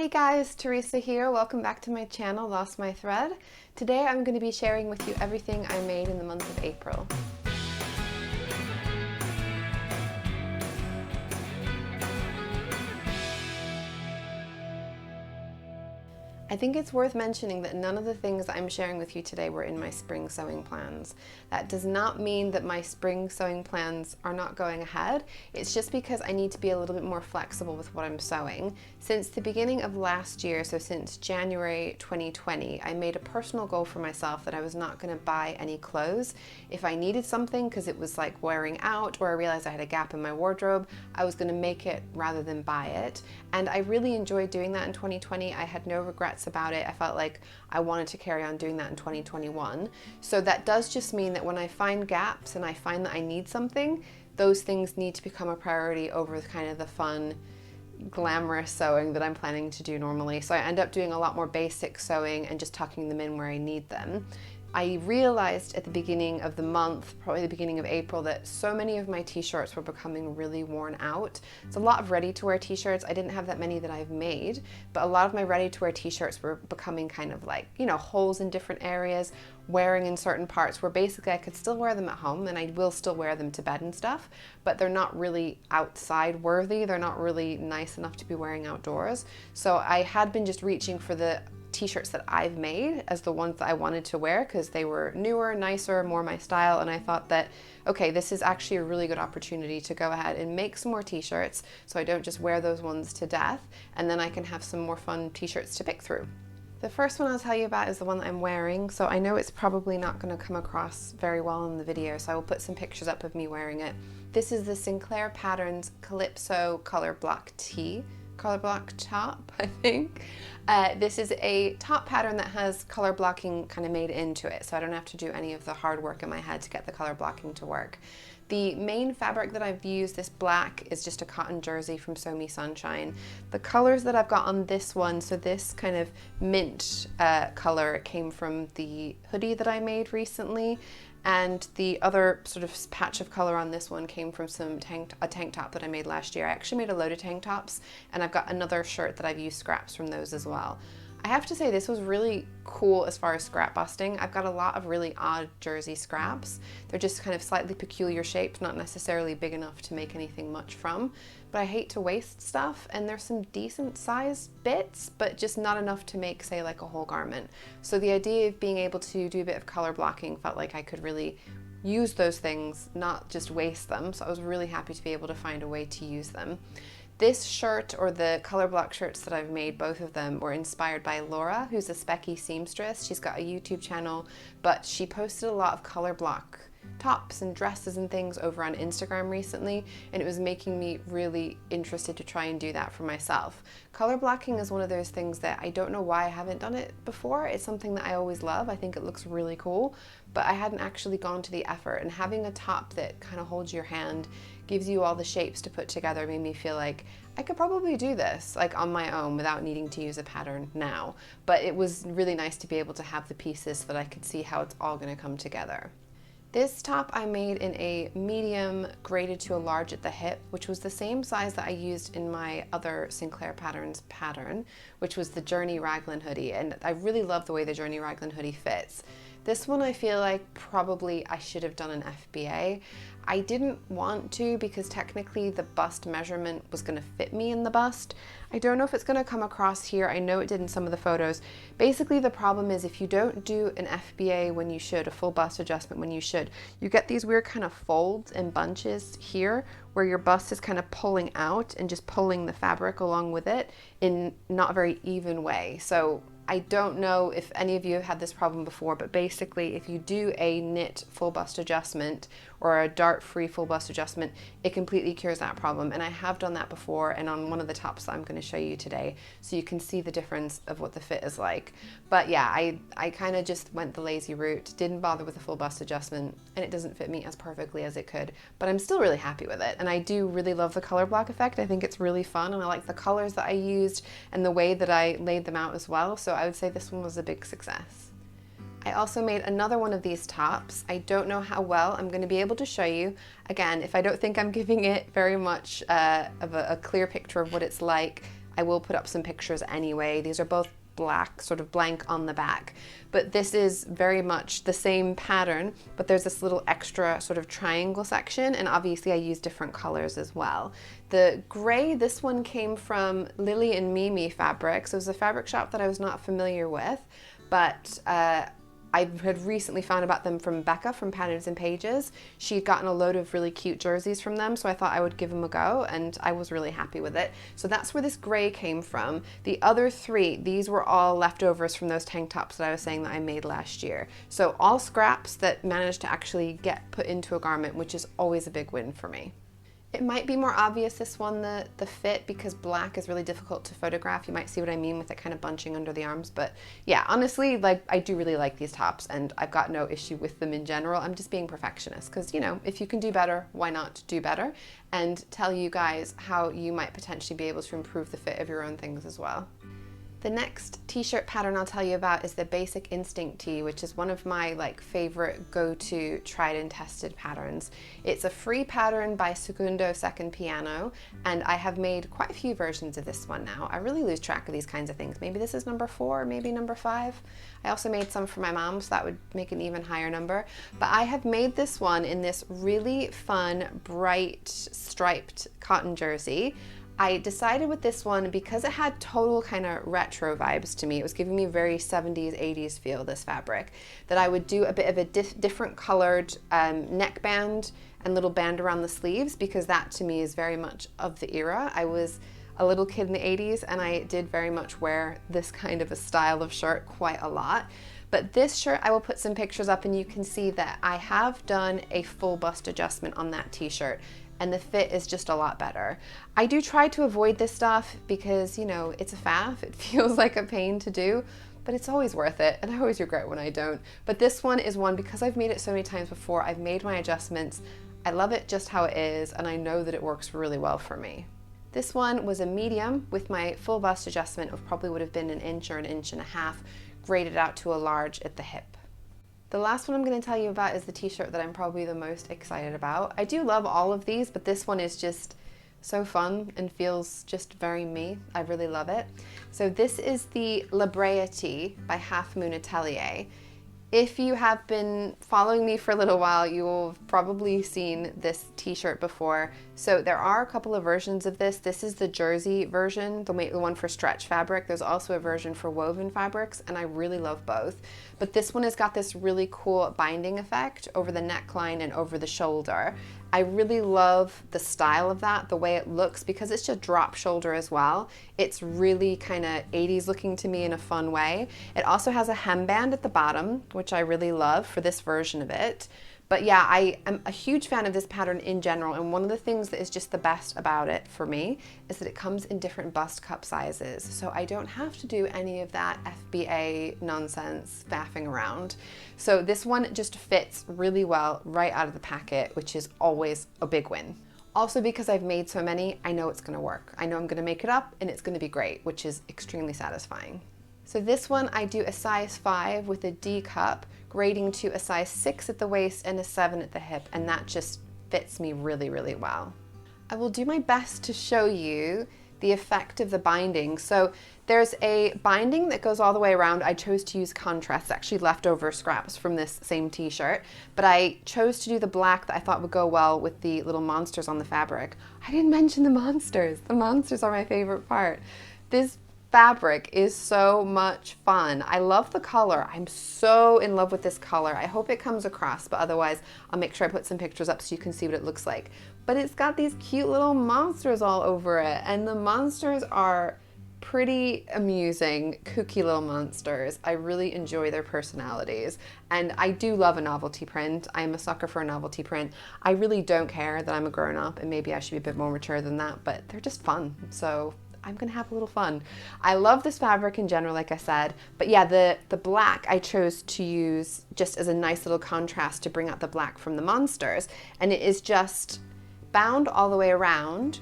guys, Teresa here. Welcome back to my channel, Lost My Thread. Today I'm going to be sharing with you everything I made in the month of April. I think it's worth mentioning that none of the things I'm sharing with you today were in my spring sewing plans. That does not mean that my spring sewing plans are not going ahead. It's just because I need to be a little bit more flexible with what I'm sewing. Since the beginning of last year, so since January 2020, I made a personal goal for myself that I was not going to buy any clothes. If I needed something because it was like wearing out or I realized I had a gap in my wardrobe, I was going to make it rather than buy it. And I really enjoyed doing that in 2020. I had no regrets about it. I felt like I wanted to carry on doing that in 2021. So that does just mean that when I find gaps and I find that I need something, those things need to become a priority over kind of the fun, glamorous sewing that I'm planning to do normally. So I end up doing a lot more basic sewing and just tucking them in where I need them. I realized at the beginning of the month, probably the beginning of April, that so many of my t-shirts were becoming really worn out. It's a lot of ready-to-wear t-shirts. I didn't have that many that I've made, but a lot of my ready-to-wear t-shirts were becoming kind of like, you know, holes in different areas, wearing in certain parts where basically I could still wear them at home and I will still wear them to bed and stuff, but they're not really outside worthy. They're not really nice enough to be wearing outdoors. So I had been just reaching for the t-shirts that I've made as the ones that I wanted to wear because they were newer, nicer, more my style, and I thought that, okay, this is actually a really good opportunity to go ahead and make some more t-shirts so I don't just wear those ones to death, and then I can have some more fun t-shirts to pick through. The first one I'll tell you about is the one that I'm wearing, so I know it's probably not going to come across very well in the video, so I will put some pictures up of me wearing it. This is the Sinclair Patterns Calypso Colorblocked tee. Colorblocked top, I think. This is a top pattern that has color blocking kind of made into it, so I don't have to do any of the hard work in my head to get the color blocking to work. The main fabric that I've used, this black, is just a cotton jersey from Sew Me Sunshine. The colors that I've got on this one, so this kind of mint color came from the hoodie that I made recently, and the other sort of patch of color on this one came from a tank top that I made last year. I actually made a load of tank tops, and I've got another shirt that I've used scraps from those as well. I have to say this was really cool as far as scrap busting. I've got a lot of really odd jersey scraps. They're just kind of slightly peculiar shapes, not necessarily big enough to make anything much from, but I hate to waste stuff, and there's some decent sized bits, but just not enough to make, say, like a whole garment. So the idea of being able to do a bit of color blocking felt like I could really use those things, not just waste them. So I was really happy to be able to find a way to use them. This shirt, or the color block shirts that I've made, both of them were inspired by Laura, who's a Specky seamstress. She's got a YouTube channel, but she posted a lot of color block tops and dresses and things over on Instagram recently, and it was making me really interested to try and do that for myself. Color blocking is one of those things that I don't know why I haven't done it before. It's something that I always love. I think it looks really cool, but I hadn't actually gone to the effort, and having a top that kind of holds your hand, gives you all the shapes to put together, made me feel like I could probably do this like on my own without needing to use a pattern now. But it was really nice to be able to have the pieces so that I could see how it's all going to come together. This top I made in a medium graded to a large at the hip, which was the same size that I used in my other Sinclair Patterns pattern, which was the Journey Raglan hoodie, and I really love the way the Journey Raglan hoodie fits. This one I feel like probably I should have done an FBA. I didn't want to because technically the bust measurement was going to fit me in the bust. I don't know if it's going to come across here. I know it did in some of the photos. Basically the problem is if you don't do an FBA when you should, a full bust adjustment when you should, you get these weird kind of folds and bunches here where your bust is kind of pulling out and just pulling the fabric along with it in not a very even way. So I don't know if any of you have had this problem before, but basically if you do a knit full bust adjustment or a dart-free full bust adjustment, it completely cures that problem. And I have done that before, and on one of the tops that I'm going to show you today, so you can see the difference of what the fit is like. But yeah, I kind of just went the lazy route, didn't bother with a full bust adjustment, and it doesn't fit me as perfectly as it could, but I'm still really happy with it. And I do really love the color block effect. I think it's really fun, and I like the colors that I used and the way that I laid them out as well. So I would say this one was a big success. I also made another one of these tops. I don't know how well I'm going to be able to show you. Again, if I don't think I'm giving it very much of a clear picture of what it's like, I will put up some pictures anyway. These are both black, sort of blank on the back, but this is very much the same pattern, but there's this little extra sort of triangle section, and obviously I use different colors as well. The gray, this one came from Lilly and Mimi Fabrics. It was a fabric shop that I was not familiar with, but I had recently found about them from Becca from Patterns and Pages. She'd gotten a load of really cute jerseys from them, so I thought I would give them a go, and I was really happy with it. So that's where this gray came from. The other three, these were all leftovers from those tank tops that I was saying that I made last year. So all scraps that managed to actually get put into a garment, which is always a big win for me. It might be more obvious, this one, the fit, because black is really difficult to photograph. You might see what I mean with it kind of bunching under the arms. But yeah, honestly, like, I do really like these tops, and I've got no issue with them in general. I'm just being perfectionist because, you know, if you can do better, why not do better? And tell you guys how you might potentially be able to improve the fit of your own things as well. The next t-shirt pattern I'll tell you about is the Basic Instinct tee, which is one of my favorite go-to tried and tested patterns. It's a free pattern by Secundo Second Piano, and I have made quite a few versions of this one now. I really lose track of these kinds of things. Maybe this is number 4, maybe number 5. I also made some for my mom, so that would make an even higher number. But I have made this one in this really fun, bright, striped cotton jersey. I decided with this one, because it had total kind of retro vibes to me, it was giving me very 70s, 80s feel, this fabric, that I would do a bit of a different colored neckband and little band around the sleeves, because that to me is very much of the era. I was a little kid in the 80s, and I did very much wear this kind of a style of shirt quite a lot. But this shirt, I will put some pictures up, and you can see that I have done a full bust adjustment on that t-shirt, and the fit is just a lot better. I do try to avoid this stuff because, you know, it's a faff. It feels like a pain to do, but it's always worth it, and I always regret when I don't. But this one is one, because I've made it so many times before, I've made my adjustments. I love it just how it is, and I know that it works really well for me. This one was a medium with my full bust adjustment of probably would have been an inch or an inch and a half, graded out to a large at the hip. The last one I'm going to tell you about is the t-shirt that I'm probably the most excited about. I do love all of these, but this one is just so fun and feels just very me. I really love it. So this is the Brea tee by Halfmoon Atelier. If you have been following me for a little while, you will have probably seen this t-shirt before. So there are a couple of versions of this. This is the jersey version, the one for stretch fabric. There's also a version for woven fabrics, and I really love both. But this one has got this really cool binding effect over the neckline and over the shoulder. I really love the style of that, the way it looks, because it's just drop shoulder as well. It's really kind of 80s looking to me in a fun way. It also has a hemband at the bottom, which I really love for this version of it. But yeah, I am a huge fan of this pattern in general, and one of the things that is just the best about it for me is that it comes in different bust cup sizes, so I don't have to do any of that FBA nonsense faffing around. So this one just fits really well right out of the packet, which is always a big win. Also, because I've made so many, I know it's gonna work. I know I'm gonna make it up and it's gonna be great, which is extremely satisfying. So this one I do a size 5 with a D cup, grading to a size 6 at the waist and a 7 at the hip, and that just fits me really, really well. I will do my best to show you the effect of the binding. So there's a binding that goes all the way around. I chose to use contrast, actually leftover scraps from this same t-shirt, but I chose to do the black that I thought would go well with the little monsters on the fabric. I didn't mention the monsters. The monsters are my favorite part. This fabric is so much fun. I love the color. I'm so in love with this color. I hope it comes across, but otherwise I'll make sure I put some pictures up so you can see what it looks like. But it's got these cute little monsters all over it, and the monsters are pretty amusing, kooky little monsters. I really enjoy their personalities, and I do love a novelty print. I am a sucker for a novelty print. I really don't care that I'm a grown-up and maybe I should be a bit more mature than that, but they're just fun. So I'm gonna have a little fun. I love this fabric in general, like I said, but yeah, the black I chose to use just as a nice little contrast to bring out the black from the monsters, and it is just bound all the way around,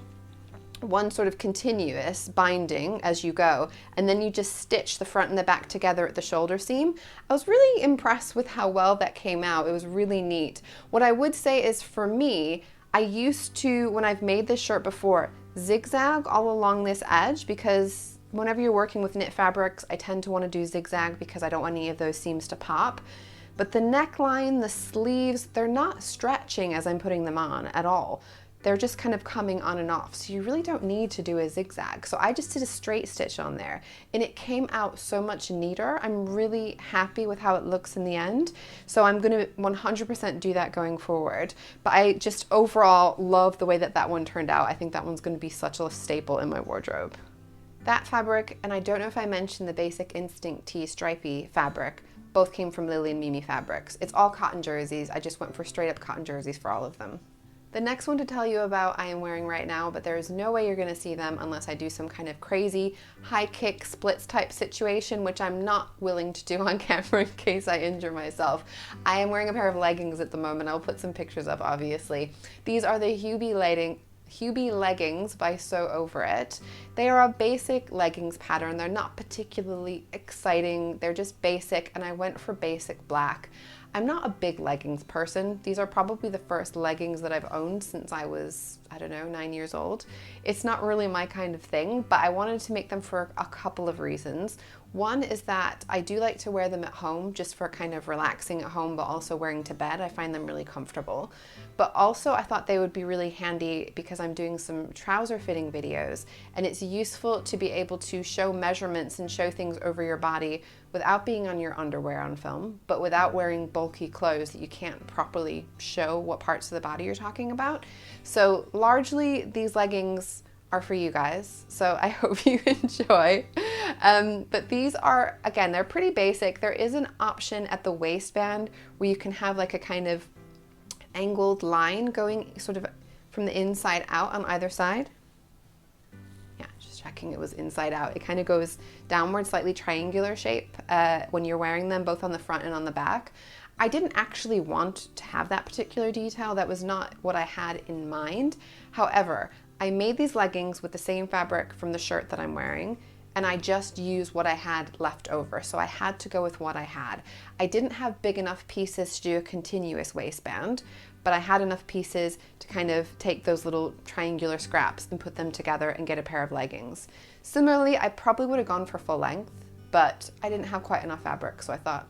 one sort of continuous binding as you go, and then you just stitch the front and the back together at the shoulder seam. I was really impressed with how well that came out. It was really neat. What I would say is, for me, I used to, when I've made this shirt before, zigzag all along this edge, because whenever you're working with knit fabrics, I tend to want to do zigzag because I don't want any of those seams to pop. But the neckline, the sleeves, they're not stretching as I'm putting them on at all. They're just kind of coming on and off, so you really don't need to do a zigzag. So I just did a straight stitch on there, and it came out so much neater. I'm really happy with how it looks in the end, so I'm going to 100% do that going forward. But I just overall love the way that that one turned out. I think that one's going to be such a staple in my wardrobe. That fabric, and I don't know if I mentioned the Basic Instinct tee stripy fabric, both came from Lilly and Mimi Fabrics. It's all cotton jerseys. I just went for straight up cotton jerseys for all of them. The next one to tell you about I am wearing right now, but there is no way you're going to see them unless I do some kind of crazy high kick splits type situation, which I'm not willing to do on camera in case I injure myself. I am wearing a pair of leggings at the moment. I'll put some pictures up, obviously. These are the Huby Leggings by Sew Over It. They are a basic leggings pattern. They're not particularly exciting. They're just basic, and I went for basic black. I'm not a big leggings person. These are probably the first leggings that I've owned since I was, I don't know, 9 years old. It's not really my kind of thing, but I wanted to make them for a couple of reasons. One is that I do like to wear them at home, just for kind of relaxing at home, but also wearing to bed. I find them really comfortable. But also I thought they would be really handy because I'm doing some trouser fitting videos, and it's useful to be able to show measurements and show things over your body without being on your underwear on film, but without wearing bulky clothes that you can't properly show what parts of the body you're talking about. So largely these leggings are for you guys, so I hope you enjoy. But these are, again, they're pretty basic. There is an option at the waistband where you can have like a kind of angled line going sort of from the inside out on either side. Yeah, just checking it was inside out. It kind of goes downward, slightly triangular shape when you're wearing them, both on the front and on the back. I didn't actually want to have that particular detail. That was not what I had in mind. However, I made these leggings with the same fabric from the shirt that I'm wearing, and I just used what I had left over. So I had to go with what I had. I didn't have big enough pieces to do a continuous waistband, but I had enough pieces to kind of take those little triangular scraps and put them together and get a pair of leggings. Similarly, I probably would have gone for full length, but I didn't have quite enough fabric, so I thought,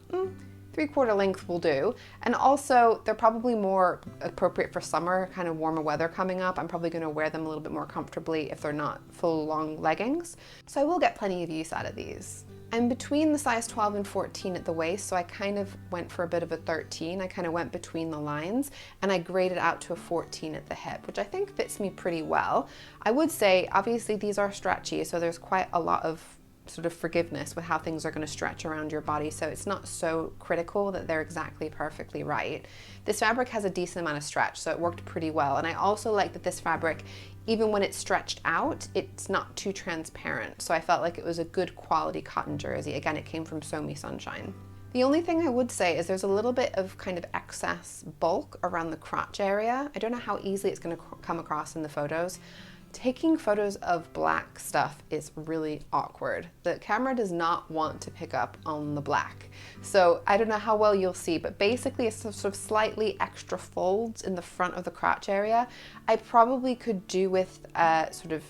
3/4 length will do. And also they're probably more appropriate for summer, kind of warmer weather coming up. I'm probably going to wear them a little bit more comfortably if they're not full long leggings. So I will get plenty of use out of these. I'm between the size 12 and 14 at the waist, so I kind of went for a bit of a 13. I kind of went between the lines, and I graded out to a 14 at the hip, which I think fits me pretty well. I would say, obviously these are stretchy, so there's quite a lot of sort of forgiveness with how things are going to stretch around your body, so it's not so critical that they're exactly perfectly right. This fabric has a decent amount of stretch, so it worked pretty well. And I also like that this fabric, even when it's stretched out, it's not too transparent, so I felt like it was a good quality cotton jersey. Again, it came from Sew Me Sunshine. The only thing I would say is there's a little bit of kind of excess bulk around the crotch area. I don't know how easily it's going to come across in the photos. Taking photos of black stuff is really awkward. The camera does not want to pick up on the black. So I don't know how well you'll see, but basically it's sort of slightly extra folds in the front of the crotch area. I probably could do with sort of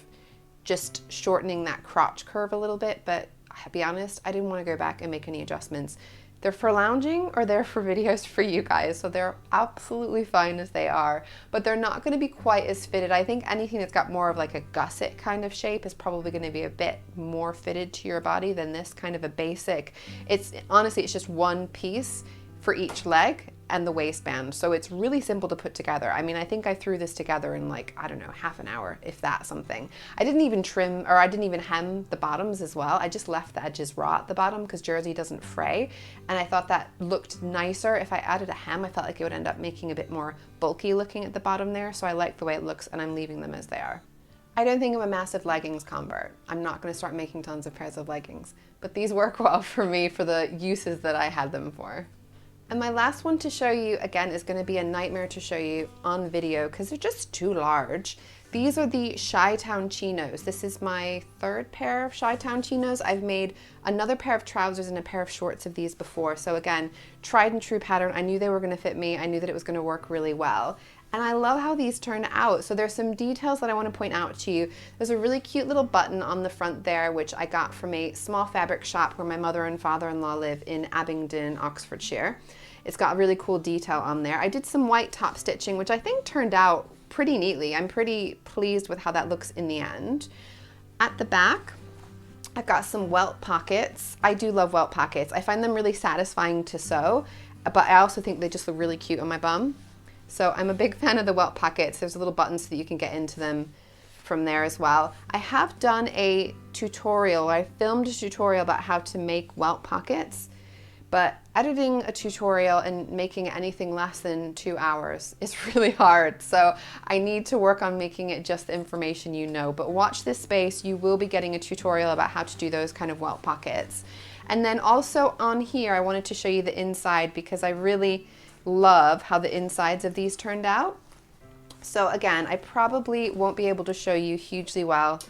just shortening that crotch curve a little bit, but I'll be honest, I didn't want to go back and make any adjustments. They're for lounging or they're for videos for you guys, so they're absolutely fine as they are, but they're not going to be quite as fitted. I think anything that's got more of like a gusset kind of shape is probably going to be a bit more fitted to your body than this kind of a basic. It's honestly, it's just one piece for each leg and the waistband, so it's really simple to put together. I mean, I think I threw this together in like, I don't know, half an hour, if that something. I didn't even trim, or I didn't even hem the bottoms as well. I just left the edges raw at the bottom because jersey doesn't fray, and I thought that looked nicer. If I added a hem, I felt like it would end up making a bit more bulky looking at the bottom there, so I like the way it looks, and I'm leaving them as they are. I don't think I'm a massive leggings convert. I'm not going to start making tons of pairs of leggings, but these work well for me for the uses that I had them for. And my last one to show you, again, is going to be a nightmare to show you on video because they're just too large. These are the Chi-Town Chinos. This is my third pair of Chi-Town Chinos. I've made another pair of trousers and a pair of shorts of these before. So again, tried and true pattern. I knew they were going to fit me. I knew that it was going to work really well. And I love how these turn out. So there's some details that I want to point out to you. There's a really cute little button on the front there, which I got from a small fabric shop where my mother and father-in-law live in Abingdon, Oxfordshire. It's got a really cool detail on there. I did some white top stitching, which I think turned out pretty neatly. I'm pretty pleased with how that looks in the end. At the back, I've got some welt pockets. I do love welt pockets. I find them really satisfying to sew, but I also think they just look really cute on my bum. So I'm a big fan of the welt pockets. There's a little button so that you can get into them from there as well. I have done a tutorial. I filmed a tutorial about how to make welt pockets, but editing a tutorial and making anything less than 2 hours is really hard. So I need to work on making it just the information you know. But watch this space. You will be getting a tutorial about how to do those kind of welt pockets. And then also on here, I wanted to show you the inside because I really love how the insides of these turned out. So again, I probably won't be able to show you hugely well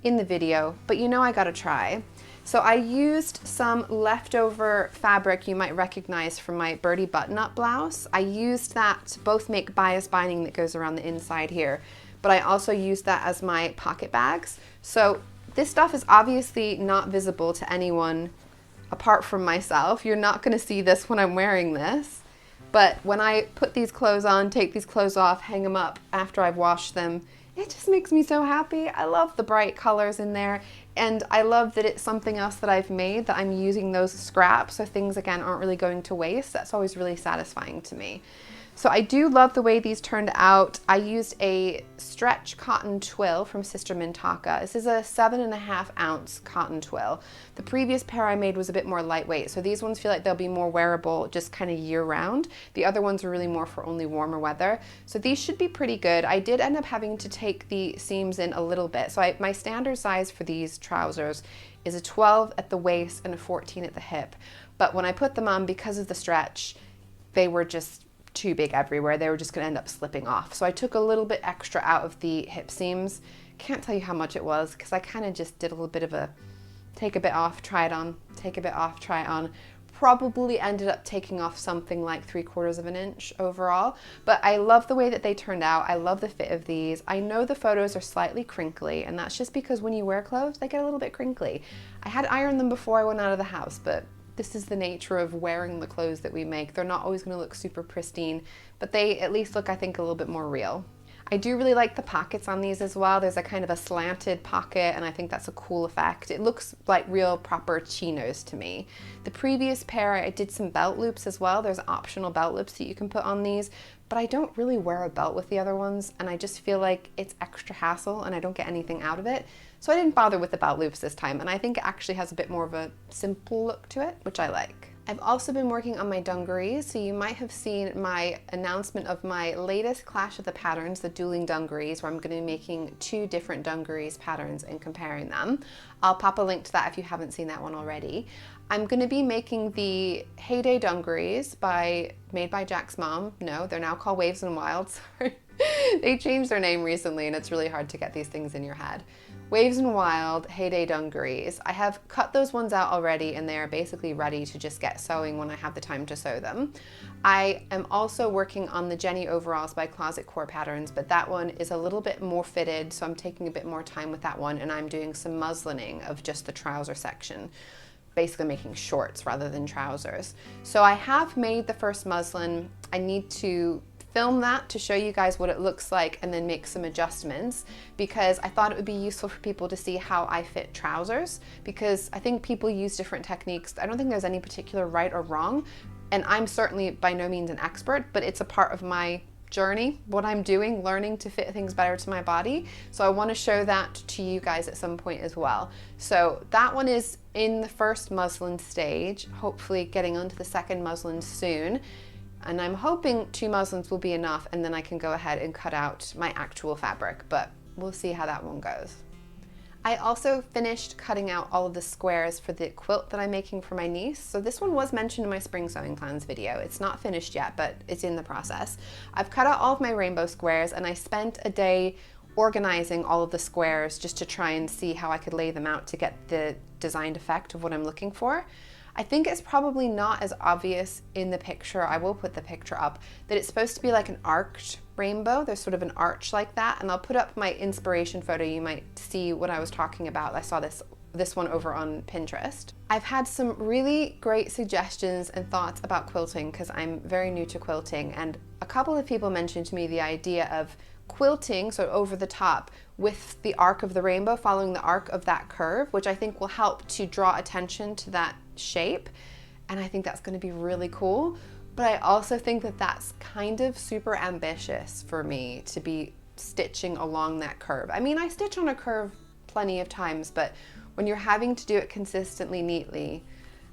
in the video, but you know I gotta try. So I used some leftover fabric you might recognize from my birdie button-up blouse. I used that to both make bias binding that goes around the inside here, but I also used that as my pocket bags. So this stuff is obviously not visible to anyone apart from myself. You're not gonna see this when I'm wearing this. But when I put these clothes on, take these clothes off, hang them up after I've washed them, it just makes me so happy. I love the bright colors in there, and I love that it's something else that I've made, that I'm using those scraps, so things again aren't really going to waste. That's always really satisfying to me. So I do love the way these turned out. I used a stretch cotton twill from Sister Mintaka. This is a 7.5 ounce cotton twill. The previous pair I made was a bit more lightweight, so these ones feel like they'll be more wearable just kind of year round. The other ones are really more for only warmer weather. So these should be pretty good. I did end up having to take the seams in a little bit. So my standard size for these trousers is a 12 at the waist and a 14 at the hip. But when I put them on, because of the stretch, they were just too big everywhere. They were just going to end up slipping off. So I took a little bit extra out of the hip seams. Can't tell you how much it was because I kind of just did a little bit of a take a bit off, try it on, take a bit off, try it on. Probably ended up taking off something like 3/4 of an inch overall, but I love the way that they turned out. I love the fit of these. I know the photos are slightly crinkly, and that's just because when you wear clothes, they get a little bit crinkly. I had ironed them before I went out of the house, but this is the nature of wearing the clothes that we make. They're not always going to look super pristine, but they at least look, I think, a little bit more real. I do really like the pockets on these as well. There's a kind of a slanted pocket, and I think that's a cool effect. It looks like real proper chinos to me. The previous pair, I did some belt loops as well. There's optional belt loops that you can put on these, but I don't really wear a belt with the other ones, and I just feel like it's extra hassle and I don't get anything out of it. So I didn't bother with the belt loops this time, and I think it actually has a bit more of a simple look to it, which I like. I've also been working on my dungarees, so you might have seen my announcement of my latest Clash of the Patterns, the dueling dungarees, where I'm going to be making 2 different dungarees patterns and comparing them. I'll pop a link to that if you haven't seen that one already. I'm going to be making the Heyday dungarees made by Jack's mom. No, they're now called Waves and Wild. Sorry. They changed their name recently, and it's really hard to get these things in your head. Waves and Wild Heyday dungarees. I have cut those ones out already, and they are basically ready to just get sewing when I have the time to sew them. I am also working on the Jenny overalls by Closet Core Patterns, but that one is a little bit more fitted, so I'm taking a bit more time with that one, and I'm doing some muslining of just the trouser section, basically making shorts rather than trousers. So I have made the first muslin. I need to film that to show you guys what it looks like and then make some adjustments, because I thought it would be useful for people to see how I fit trousers, because I think people use different techniques. I don't think there's any particular right or wrong, and I'm certainly by no means an expert, but it's a part of my journey, what I'm doing, learning to fit things better to my body. So I want to show that to you guys at some point as well. So that one is in the first muslin stage, hopefully getting onto the second muslin soon. And I'm hoping 2 muslins will be enough, and then I can go ahead and cut out my actual fabric, but we'll see how that one goes. I also finished cutting out all of the squares for the quilt that I'm making for my niece. So this one was mentioned in my spring sewing plans video. It's not finished yet, but it's in the process. I've cut out all of my rainbow squares, and I spent a day organizing all of the squares just to try and see how I could lay them out to get the designed effect of what I'm looking for. I think it's probably not as obvious in the picture, I will put the picture up, that it's supposed to be like an arched rainbow. There's sort of an arch like that, and I'll put up my inspiration photo. You might see what I was talking about. I saw this one over on Pinterest. I've had some really great suggestions and thoughts about quilting because I'm very new to quilting, and a couple of people mentioned to me the idea of quilting, so over the top, with the arc of the rainbow, following the arc of that curve, which I think will help to draw attention to that shape, and I think that's going to be really cool. But I also think that that's kind of super ambitious for me to be stitching along that curve. I mean, I stitch on a curve plenty of times, but when you're having to do it consistently neatly,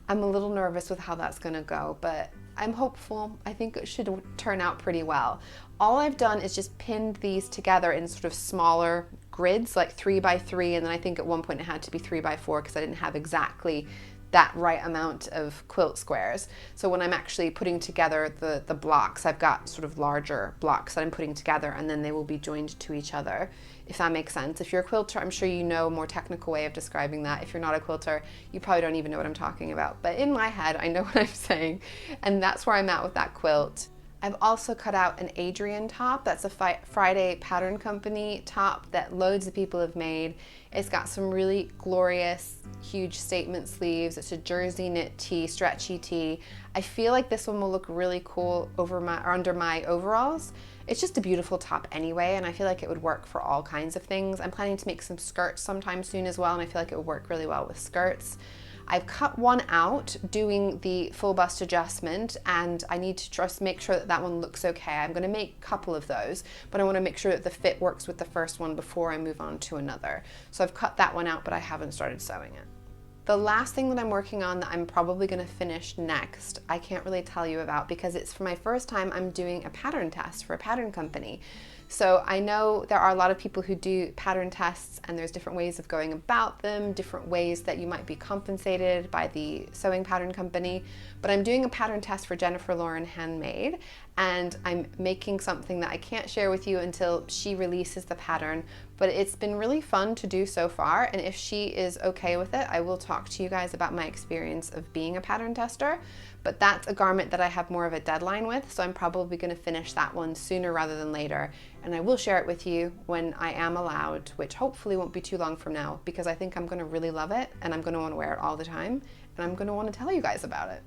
I'm a little nervous with how that's going to go, but I'm hopeful. I think it should turn out pretty well. All I've done is just pinned these together in sort of smaller grids, like 3 by 3, and then I think at one point it had to be 3 by 4 because I didn't have exactly that right amount of quilt squares. So when I'm actually putting together the blocks, I've got sort of larger blocks that I'm putting together, and then they will be joined to each other, if that makes sense. If you're a quilter, I'm sure you know a more technical way of describing that. If you're not a quilter, you probably don't even know what I'm talking about. But in my head, I know what I'm saying, and that's where I'm at with that quilt. I've also cut out an Adrienne top. That's a Friday Pattern Company top that loads of people have made. It's got some really glorious, huge statement sleeves. It's a jersey knit tee, stretchy tee. I feel like this one will look really cool under my overalls. It's just a beautiful top anyway, and I feel like it would work for all kinds of things. I'm planning to make some skirts sometime soon as well, and I feel like it would work really well with skirts. I've cut one out doing the full bust adjustment, and I need to just make sure that that one looks okay. I'm going to make a couple of those, but I want to make sure that the fit works with the first one before I move on to another. So I've cut that one out, but I haven't started sewing it. The last thing that I'm working on that I'm probably going to finish next, I can't really tell you about because it's for my first time I'm doing a pattern test for a pattern company. So I know there are a lot of people who do pattern tests, and there's different ways of going about them, different ways that you might be compensated by the sewing pattern company. But I'm doing a pattern test for Jennifer Lauren Handmade, and I'm making something that I can't share with you until she releases the pattern. But it's been really fun to do so far, and if she is okay with it, I will talk to you guys about my experience of being a pattern tester. But that's a garment that I have more of a deadline with, so I'm probably going to finish that one sooner rather than later, and I will share it with you when I am allowed, which hopefully won't be too long from now, because I think I'm going to really love it, and I'm going to want to wear it all the time, and I'm going to want to tell you guys about it.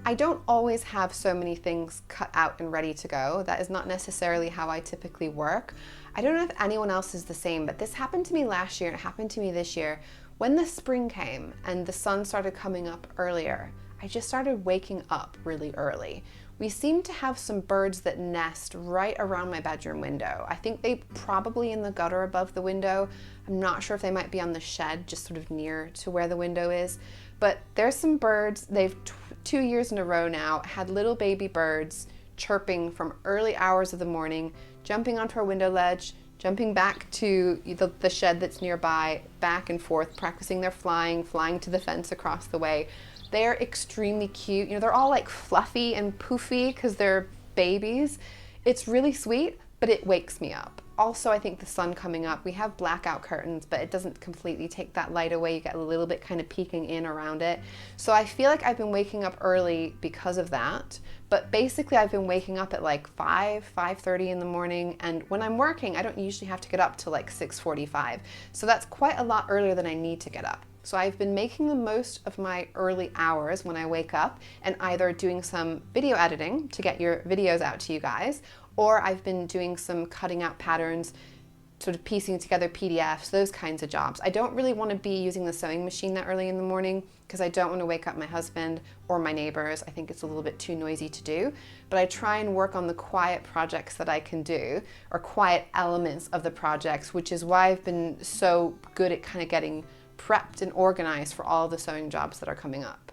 I don't always have so many things cut out and ready to go. That is not necessarily how I typically work. I don't know if anyone else is the same, but this happened to me last year and it happened to me this year. When the spring came and the sun started coming up earlier, I just started waking up really early. We seem to have some birds that nest right around my bedroom window. I think they probably in the gutter above the window. I'm not sure if they might be on the shed, just sort of near to where the window is. But there's some birds. They've 2 years in a row now had little baby birds chirping from early hours of the morning, jumping onto our window ledge, jumping back to the shed that's nearby, back and forth, practicing their flying to the fence across the way. They're extremely cute. You know, they're all like fluffy and poofy because they're babies. It's really sweet, but it wakes me up. Also, I think the sun coming up, we have blackout curtains, but it doesn't completely take that light away. You get a little bit kind of peeking in around it. So I feel like I've been waking up early because of that. But basically I've been waking up at like 5:30 in the morning. And when I'm working, I don't usually have to get up till like 6:45. So that's quite a lot earlier than I need to get up. So I've been making the most of my early hours when I wake up and either doing some video editing to get your videos out to you guys, or I've been doing some cutting out patterns, sort of piecing together PDFs, those kinds of jobs. I don't really want to be using the sewing machine that early in the morning because I don't want to wake up my husband or my neighbors. I think it's a little bit too noisy to do, but I try and work on the quiet projects that I can do, or quiet elements of the projects, which is why I've been so good at kind of getting prepped and organized for all the sewing jobs that are coming up.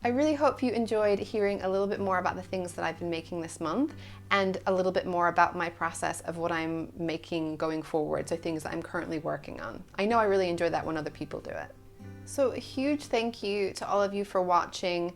I really hope you enjoyed hearing a little bit more about the things that I've been making this month and a little bit more about my process of what I'm making going forward, so things that I'm currently working on. I know I really enjoy that when other people do it. So a huge thank you to all of you for watching.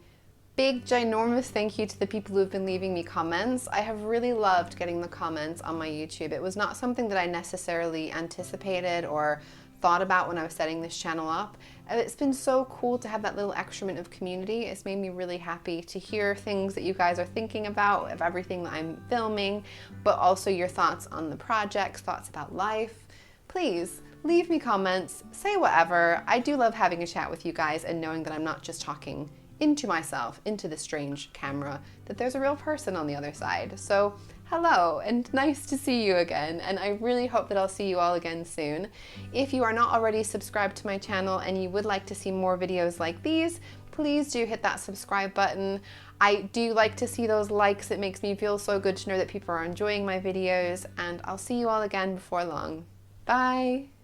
Big, ginormous thank you to the people who have been leaving me comments. I have really loved getting the comments on my YouTube. It was not something that I necessarily anticipated or thought about when I was setting this channel up. It's been so cool to have that little excrement of community. It's made me really happy to hear things that you guys are thinking about, of everything that I'm filming, but also your thoughts on the projects, thoughts about life. Please leave me comments, say whatever. I do love having a chat with you guys and knowing that I'm not just talking into myself, into the strange camera, that there's a real person on the other side. So hello, and nice to see you again, and I really hope that I'll see you all again soon. If you are not already subscribed to my channel and you would like to see more videos like these, please do hit that subscribe button. I do like to see those likes. It makes me feel so good to know that people are enjoying my videos, and I'll see you all again before long. Bye!